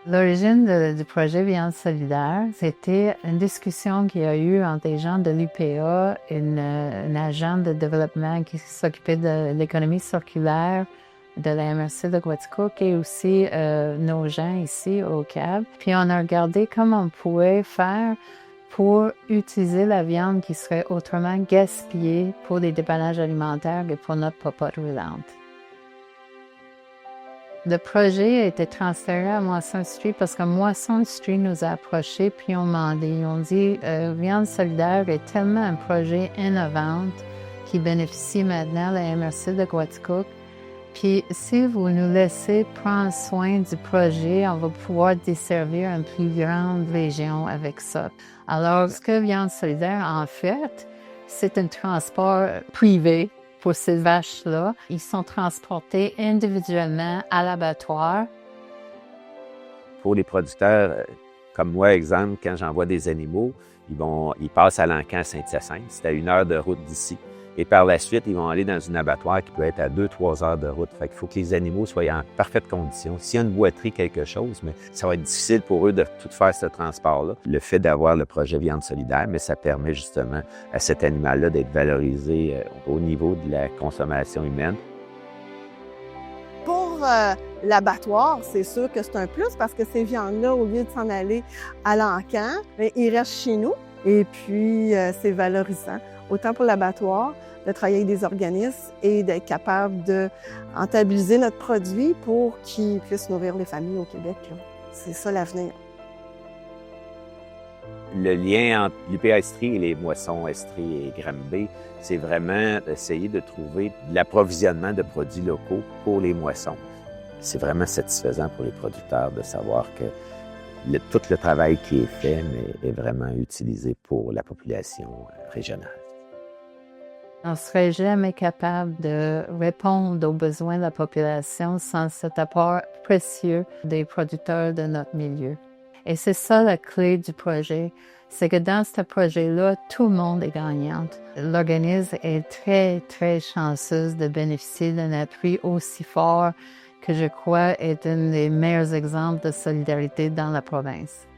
L'origine du projet Viande solidaire, c'était une discussion qu'il y a eu entre des gens de l'UPA, une agente de développement qui s'occupait de l'économie circulaire de la MRC de Quaticook et aussi nos gens ici au CAB. Puis on a regardé comment on pouvait faire pour utiliser la viande qui serait autrement gaspillée pour des dépannages alimentaires et pour notre popote roulante. Le projet a été transféré à Moisson Industries parce que Moisson Industries nous a approchés puis ont demandé, ils ont dit Viande solidaire est tellement un projet innovant qui bénéficie maintenant de la MRC de Quaticook. Puis si vous nous laissez prendre soin du projet, on va pouvoir desservir une plus grande région avec ça. Alors, ce que Viande solidaire en fait, c'est un transport privé pour ces vaches-là. Ils sont transportés individuellement à l'abattoir. Pour les producteurs, comme moi, exemple, quand j'envoie des animaux, ils passent à l'Encan à Saint-Hyacinthe, c'est à 1 heure de route d'ici. Et par la suite, ils vont aller dans un abattoir qui peut être à 2-3 heures de route. Fait qu'il faut que les animaux soient en parfaite condition. S'il y a une boiterie, quelque chose, mais ça va être difficile pour eux de tout faire ce transport-là. Le fait d'avoir le projet Viande solidaire, mais ça permet justement à cet animal-là d'être valorisé au niveau de la consommation humaine. Pour l'abattoir, c'est sûr que c'est un plus parce que ces viandes-là, au lieu de s'en aller à l'Encan, ils restent chez nous. Et puis, c'est valorisant, autant pour l'abattoir, de travailler avec des organismes et d'être capable de rentabiliser notre produit pour qu'ils puissent nourrir les familles au Québec. C'est ça l'avenir. Le lien entre l'UPA Estrie et les moissons Estrie et Granby, c'est vraiment d'essayer de trouver de l'approvisionnement de produits locaux pour les moissons. C'est vraiment satisfaisant pour les producteurs de savoir que tout le travail qui est fait est vraiment utilisé pour la population régionale. On ne serait jamais capable de répondre aux besoins de la population sans cet apport précieux des producteurs de notre milieu. Et c'est ça la clé du projet, c'est que dans ce projet-là, tout le monde est gagnant. L'organisme est très, très chanceuse de bénéficier d'un appui aussi fort que je crois est un des meilleurs exemples de solidarité dans la province.